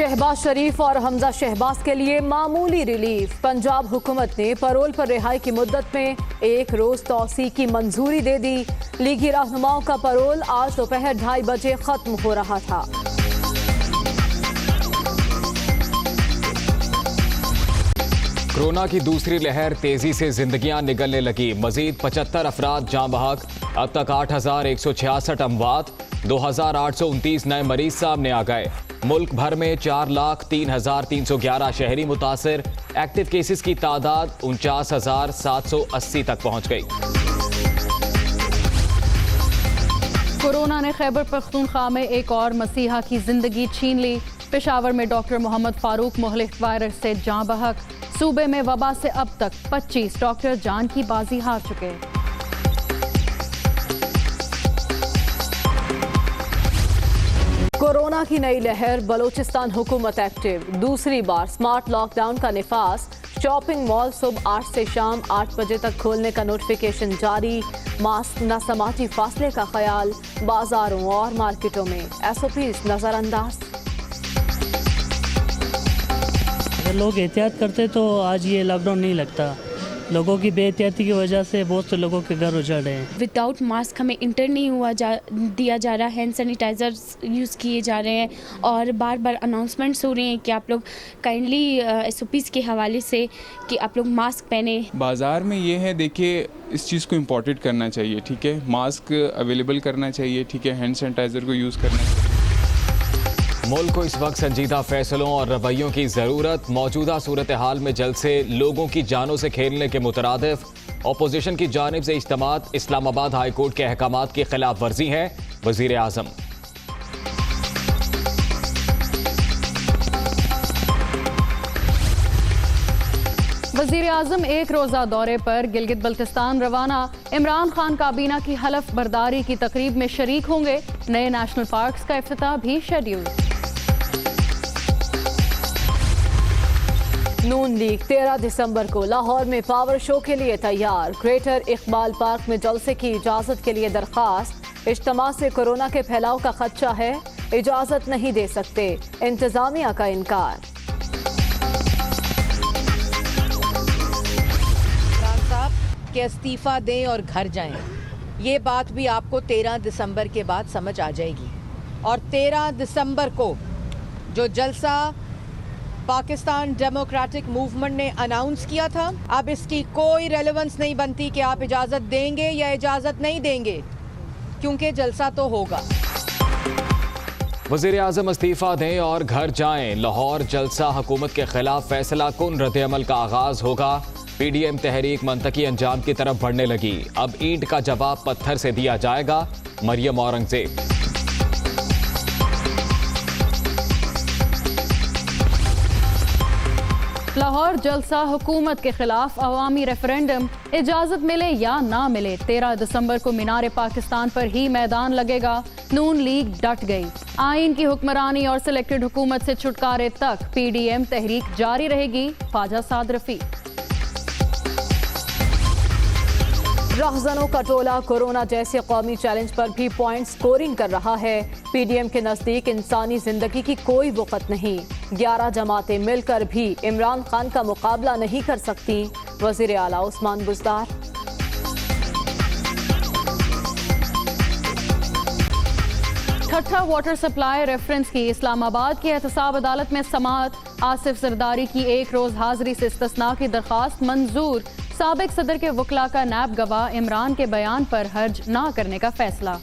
शहबाज शरीफ और हमजा शहबाज के लिए मामूली रिलीफ। पंजाब हुकूमत ने परोल पर रिहाई की मुद्दत में एक रोज तौसी की मंजूरी दे दी। लीगी रहनुमाओं का परोल आज दोपहर 2:30 बजे खत्म हो रहा था। कोरोना की दूसरी लहर तेजी से जिंदगियां निगलने लगी। मजीद 75 अफराद जाँ बहक। अब तक 8,166 अमवात, 2,829 नए मरीज सामने आ गए। मुल्क भर में 4,03,311 शहरी मुतासिर। एक्टिव केसेस की तादाद 49,780 तक पहुंच गई। कोरोना ने खैबर पख्तूनख्वा में एक और मसीहा की जिंदगी छीन ली। पेशावर में डॉक्टर मोहम्मद फारूक मुहलिक वायरस से जाँ बहक। सूबे में वबा से अब तक 25 डॉक्टर जान की बाजी हार चुके। कोरोना की नई लहर, बलोचिस्तान हुकूमत एक्टिव। दूसरी बार स्मार्ट लॉकडाउन का निफास। शॉपिंग मॉल सुबह 8 से शाम 8 बजे तक खोलने का नोटिफिकेशन जारी। मास्क न समाजी फासले का ख्याल। बाजारों और मार्केटों में SOPs नजरअंदाज। अगर लोग एहतियात करते तो आज ये लॉकडाउन नहीं लगता। लोगों की बेएहतियाती की वजह से बहुत से लोगों के घर उजड़ रहे हैं। विदाउट मास्क हमें इंटर नहीं दिया जा रहा। हैंड सैनिटाइजर्स यूज़ किए जा रहे हैं और बार बार अनाउंसमेंट्स हो रहे हैं कि आप लोग काइंडली SOPs के हवाले से कि आप लोग मास्क पहने। बाज़ार में ये है, देखिए इस चीज़ को इम्पोर्टेड करना चाहिए, ठीक है। मास्क अवेलेबल करना चाहिए, ठीक है। हैंड सैनिटाइज़र को यूज़ करना चाहिए। मुल्क को इस वक्त संजीदा फैसलों और रवैयों की ज़रूरत। मौजूदा सूरत हाल में जल्द से लोगों की जानों से खेलने के मुतरादिफ। अपोजिशन की जानिब से इज्तिमात। इस्लामाबाद हाई कोर्ट के अहकामात की खिलाफ वर्जी है। वज़ीर आज़म वज़ीर आज़म एक रोज़ा दौरे पर गिलगित बल्तिस्तान रवाना। इमरान खान काबीना की हलफ बर्दारी की तकरीब में शरीक होंगे। नए नेशनल पार्क्स का इफ्तिताह भी शेड्यूल। नून लीग 13 दिसंबर को लाहौर में पावर शो के लिए तैयार। ग्रेटर इकबाल पार्क में जलसे की इजाजत के लिए दरखास्त। इज्तिमा से कोरोना के फैलाव का खदशा है, इजाजत नहीं दे सकते। इंतजामिया का इनकार। कि इस्तीफा दें और घर जाएं। ये बात भी आपको 13 दिसंबर के बाद समझ आ जाएगी। और 13 दिसंबर को जो जलसा पाकिस्तान डेमोक्रेटिक मूवमेंट ने अनाउंस किया था, अब इसकी कोई रेलेवेंस नहीं बनती कि आप इजाज़त देंगे या इजाज़त नहीं देंगे, क्योंकि जलसा तो होगा। वज़ीर आज़म इस्तीफा दें और घर जाएं। लाहौर जलसा हुकूमत के खिलाफ फैसला कुन रद्द-ए-अमल का आगाज होगा। PDM तहरीक मंतकी अंजाम की तरफ बढ़ने लगी। अब ईंट का जवाब पत्थर से दिया जाएगा। मरियम औरंगजेब। लाहौर जलसा हुकूमत के खिलाफ अवामी रेफरेंडम। इजाजत मिले या ना मिले 13 दिसंबर को मीनार पाकिस्तान पर ही मैदान लगेगा। नून लीग डट गई। आइन की हुक्मरानी और सिलेक्टेड हुकूमत से छुटकारे तक PDM तहरीक जारी रहेगी। ख्वाजा साद रफीक। रहज़नों का टोला कोरोना जैसे कौमी चैलेंज पर भी पॉइंट स्कोरिंग कर रहा है। PDM के नज़दीक इंसानी जिंदगी की कोई वक़्त नहीं। 11 जमातें मिलकर भी इमरान खान का मुकाबला नहीं कर सकती। वज़ीर आला उस्मान बुज़दार। ठट्ठा वाटर सप्लाई रेफरेंस की इस्लामाबाद की एहतसाब अदालत में समाअत। आसिफ जरदारी की एक रोज हाजिरी से इस्तिस्ना की दरखास्त मंजूर। साबिक सदर के वकला का नैब गवाह इमरान के बयान पर हर्ज ना करने का फैसला।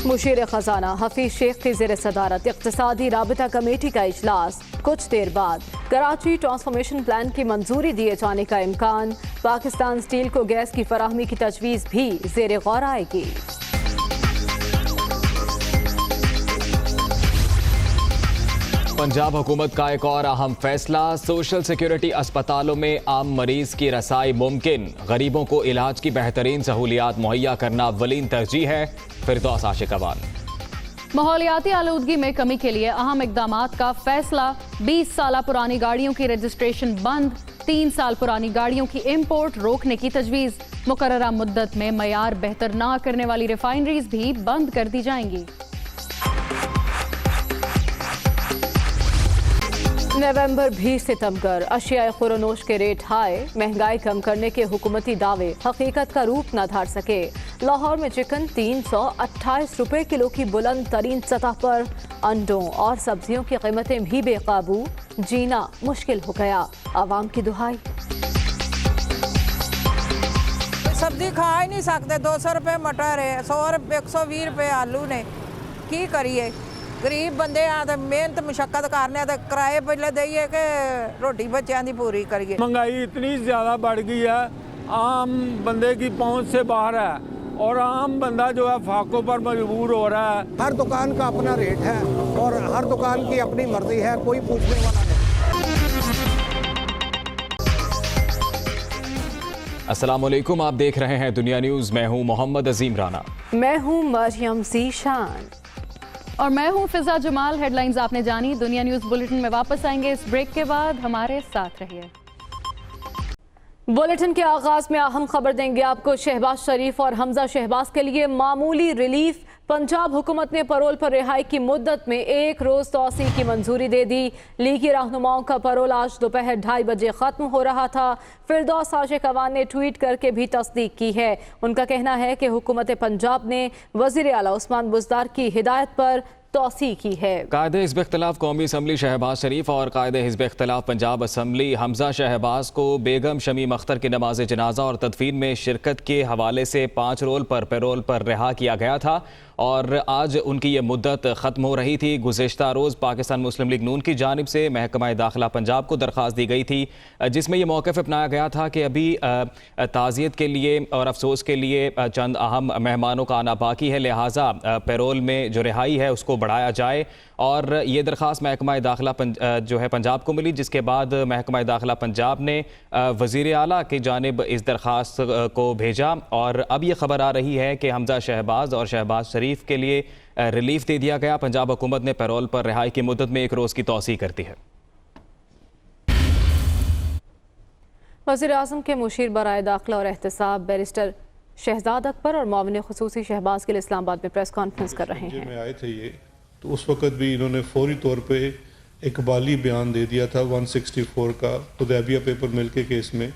मुशीर खजाना हफीज शेख की ज़ेर सदारत इक़्तिसादी राबिता कमेटी का इजलास। कुछ देर बाद कराची ट्रांसफॉर्मेशन प्लान की मंजूरी दिए जाने का इम्कान। पाकिस्तान स्टील को गैस की फराहमी की तजवीज़ भी ज़ेर गौर आएगी। पंजाब हुकूमत का एक और अहम फैसला। सोशल सिक्योरिटी अस्पतालों में आम मरीज की रसाई मुमकिन। गरीबों को इलाज की बेहतरीन सहूलियात मुहैया करना अव्वलीन तरजीह है। फिरदौस आशिक अवान। माहौलियाती आलूदगी में कमी के लिए अहम इकदामात का फैसला। 20 साल पुरानी गाड़ियों की रजिस्ट्रेशन बंद। 3 साल पुरानी गाड़ियों की इम्पोर्ट रोकने की तजवीज़। मुकर्ररा मुद्दत में मयार बेहतर ना करने वाली रिफाइनरीज भी बंद कर दी जाएंगी। नवंबर भी सितमगर, अशियाए खुरोनोश के रेट हाई, महंगाई कम करने के हुकूमती दावे हकीकत का रूप न धार सके। लाहौर में चिकन 328 रुपए किलो की बुलंद तरीन सतह पर, अंडों और सब्जियों की कीमतें भी बेकाबू, जीना मुश्किल हो गया। आवाम की दुहाई। सब्जी खा ही नहीं सकते, 200 रुपए मटर है, 120 रुपए आलू ने, की करिए। गरीब बंदे आ तो मेहनत मुशक्कत करने तो किराए पहले दईए कि रोटी बच्चों की पूरी करिए। महंगाई इतनी ज़्यादा बढ़ गई है, आम बंदे की पहुंच से बाहर है और आम बंदा जो है फाकों पर मजबूर हो रहा है। हर दुकान का अपना रेट है और हर दुकान की अपनी मर्जी है, कोई पूछने वाला नहीं। अस्सलाम वालेकुम, आप देख रहे हैं दुनिया न्यूज़। मैं हूं मोहम्मद अजीम राना। मैं हूँ मरियम ज़ीशान और मैं हूं फिजा जमाल। हेडलाइंस आपने जानी, दुनिया न्यूज़ बुलेटिन में वापस आएंगे इस ब्रेक के बाद, हमारे साथ रहिए। बुलेटिन के आगाज में अहम खबर देंगे आपको। शहबाज शरीफ और हमजा शहबाज के लिए मामूली रिलीफ। पंजाब हुकूमत ने परोल पर रिहाई की मुद्दत में 1 रोज तौसी की मंजूरी दे दी। लीगी रहनुमाओं का परोल आज दोपहर 2:30 बजे खत्म हो रहा था। फिरदौस आशिक अवान ने ट्वीट करके भी तस्दीक की है। उनका कहना है कि हुकूमत पंजाब ने वज़ीर आला उस्मान बुज़दार की हिदायत पर तौसी की है। कायदे हिज़्ब इख्तिलाफ कौमी असम्बली शहबाज शरीफ और कायदे हिज़्ब इख्तिलाफ पंजाब असम्बली हमजा शहबाज को बेगम शमीम अख्तर की नमाज जनाजा और तदफीन में शिरकत के हवाले से 5 रोल पर पैरोल पर रिहा किया गया था और आज उनकी ये मुद्दत ख़त्म हो रही थी। गुज़िश्ता रोज़ पाकिस्तान मुस्लिम लीग नून की जानिब से महकमा दाखिला पंजाब को दरख्वास्त दी गई थी, जिसमें यह मौक़िफ़ अपनाया गया था कि अभी ताज़ियत के लिए और अफसोस के लिए चंद अहम मेहमानों का आना बाकी है, लिहाजा पैरोल में जो रिहाई है उसको बढ़ाया जाए। और ये दरख्वास्त महकमा दाखिला जो है पंजाब को मिली, जिसके बाद महकमा दाखिला पंजाब ने वज़ीर आला की जानिब इस दरख्वास्त को भेजा और अब ये खबर आ रही है कि हमजा शहबाज और शहबाज शरीफ के लिए रिलीफ दे दिया गया। पंजाब हुकूमत ने पैरोल पर रिहाई की मुद्दत में 1 रोज़ की तौसी कर दी है। वज़ीर आज़म के मुशीर बराए दाखिला और एहतसाब बैरिस्टर शहजाद अकबर और मुआविन खुसूसी शहबाज के लिए इस्लामाबाद में प्रेस कॉन्फ्रेंस कर रहे हैं। में आए थे ये, तो उस वक़्त भी इन्होंने फौरी तौर पे इकबाली बयान दे दिया था 164 का हुदैबिया पेपर मिल के केस में,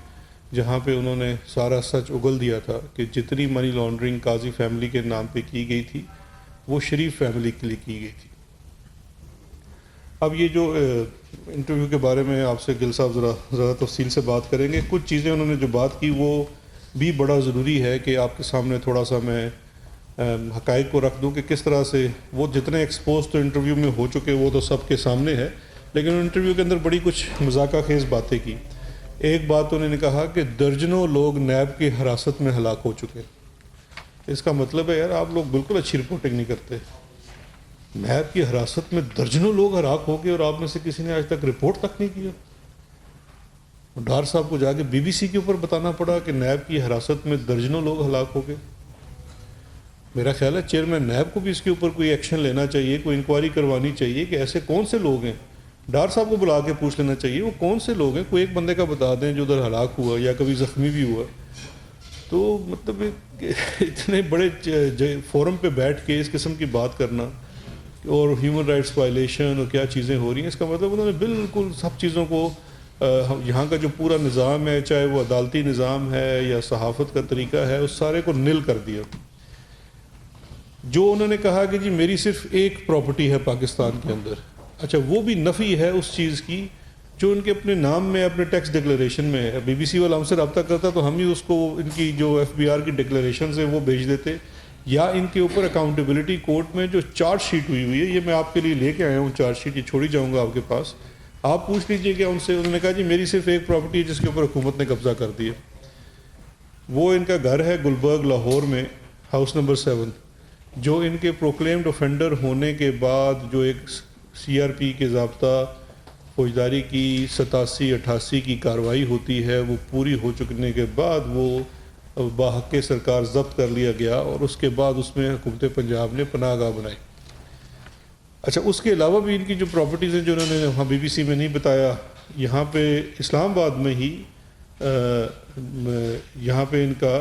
जहाँ पे उन्होंने सारा सच उगल दिया था कि जितनी मनी लॉन्ड्रिंग काजी फैमिली के नाम पे की गई थी वो शरीफ फैमिली के लिए की गई थी। अब ये जो इंटरव्यू के बारे में आपसे गिल साहब ज़रा तफसील से बात करेंगे। कुछ चीज़ें उन्होंने जो बात की वो भी बड़ा ज़रूरी है कि आपके सामने थोड़ा सा मैं हक़ाइक़ को रख दूं कि किस तरह से वो जितने एक्सपोज तो इंटरव्यू में हो चुके वो तो सबके सामने है, लेकिन इंटरव्यू के अंदर बड़ी कुछ मजाका खेज़ बातें की। एक बात उन्होंने कहा कि दर्जनों लोग नैब की हिरासत में हलाक हो चुके। इसका मतलब है यार आप लोग बिल्कुल अच्छी रिपोर्टिंग नहीं करते। नैब की हिरासत में दर्जनों लोग हलाक हो गए और आप में से किसी ने आज तक रिपोर्ट तक नहीं किया। डार साहब को जाके BBC के ऊपर बताना पड़ा कि नैब की हिरासत में दर्जनों लोग हलाक हो गए। मेरा ख्याल है चेयरमैन नैब को भी इसके ऊपर कोई एक्शन लेना चाहिए, कोई इंक्वायरी करवानी चाहिए कि ऐसे कौन से लोग हैं। डार साहब को बुला के पूछ लेना चाहिए वो कौन से लोग हैं, कोई एक बंदे का बता दें जो उधर हलाक हुआ या कभी ज़ख्मी भी हुआ। तो मतलब इतने बड़े फोरम पे बैठ के इस किस्म की बात करना और ह्यूमन राइट्स वायलेशन और क्या चीज़ें हो रही हैं, इसका मतलब उन्होंने बिल्कुल सब चीज़ों को यहाँ का जो पूरा निज़ाम है, चाहे वो अदालती निज़ाम है या सहाफ़त का तरीका है, उस सारे को नील कर दिया। जो उन्होंने कहा कि जी मेरी सिर्फ एक प्रॉपर्टी है पाकिस्तान के अंदर, अच्छा वो भी नफ़ी है उस चीज़ की जो उनके अपने नाम में अपने टैक्स डिक्लेरेशन में है। BBC वाला हमसे रब्ता करता तो हम ही उसको इनकी जो FBR की डिक्लेरेशन है वो भेज देते, या इनके ऊपर अकाउंटेबिलिटी कोर्ट में जो चार्ज शीट हुई है, ये मैं आपके लिए लेके आया हूँ चार्ज शीट, ये छोड़ी जाऊँगा आपके पास, आप पूछ लीजिएगा उनसे। उन्होंने कहा जी मेरी सिर्फ एक प्रॉपर्टी है जिसके ऊपर हुकूमत ने कब्जा कर दिया। वो इनका घर है गुलबर्ग लाहौर में, हाउस नंबर 7, जो इनके प्रोक्लेम्ड ऑफेंडर होने के बाद जो एक CRP के ज़ाब्ता फौजदारी की 87-88 की कार्रवाई होती है, वो पूरी हो चुकने के बाद वो बाहक़ सरकार ज़ब्त कर लिया गया और उसके बाद उसमें हुकूमत पंजाब ने पनाहगाह बनाई। अच्छा, उसके अलावा भी इनकी जो प्रॉपर्टीज़ हैं जो उन्होंने वहाँ BBC में नहीं बताया, यहाँ पे इस्लामाबाद में ही यहाँ पे इनका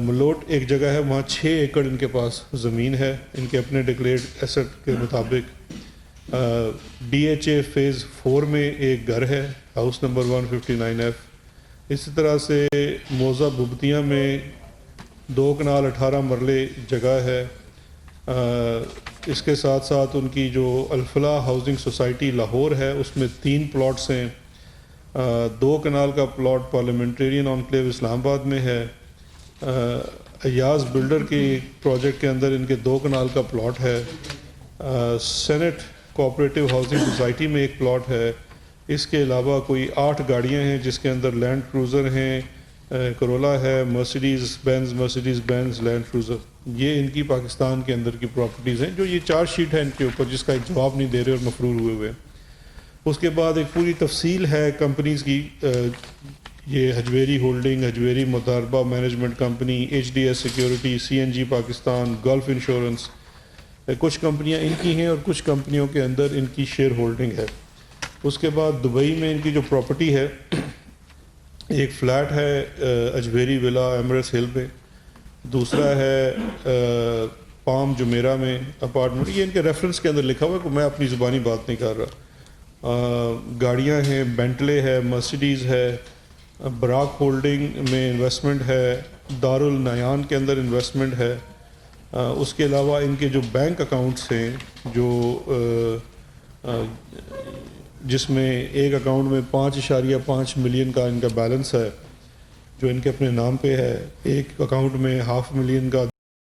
मलोट एक जगह है, वहाँ 6 एकड़ इनके पास ज़मीन है इनके अपने डिक्लेयर्ड एसेट के मुताबिक। DHA फ़ेज़ 4 में एक घर है, हाउस नंबर 159F। इसी तरह से मोज़ा बुबतिया में 2 कनाल 18 मरले जगह है। इसके साथ साथ उनकी जो अल्फला हाउसिंग सोसाइटी लाहौर है उसमें 3 प्लॉट्स हैं। 2 कनाल का प्लॉट पार्लियामेंटेरियन एन्क्लेव इस्लामाबाद में है। अयाज बिल्डर की प्रोजेक्ट के अंदर इनके 2 कनाल का प्लॉट है। सेनेट कोऑपरेटिव हाउसिंग सोसाइटी में एक प्लॉट है। इसके अलावा कोई 8 गाड़ियां हैं जिसके अंदर लैंड क्रूज़र हैं, करोला है, मर्सिडीज़ बेंज लैंड क्रूज़र। ये इनकी पाकिस्तान के अंदर की प्रॉपर्टीज़ हैं जो ये चार्ज शीट है इनके ऊपर जिसका एक जवाब नहीं दे रहे और मफरूर हुए हैं। उसके बाद एक पूरी तफसील है कंपनीज़ की। ये Hajveri holding, Hajveri Modaraba management company, HDS security, CNG Pakistan, gulf insurance, कुछ कंपनियां इनकी हैं और कुछ कंपनियों के अंदर इनकी शेयर होल्डिंग है। उसके बाद दुबई में इनकी जो प्रॉपर्टी है, एक फ़्लैट है अजवेरी विला एमरेट्स हिल में, दूसरा है पाम जुमेरा में अपार्टमेंट। ये इनके रेफरेंस के अंदर लिखा हुआ है, मैं अपनी ज़ुबानी बात नहीं कर रहा। गाड़ियाँ हैं, बेंटले है, मर्सिडीज़ है, बराक होल्डिंग में इन्वेस्टमेंट है, दारुल नयान के अंदर इन्वेस्टमेंट है। उसके अलावा इनके जो बैंक अकाउंट्स हैं जो जिसमें एक अकाउंट में 5.5 मिलियन का इनका बैलेंस है जो इनके अपने नाम पे है, एक अकाउंट में 500,000 का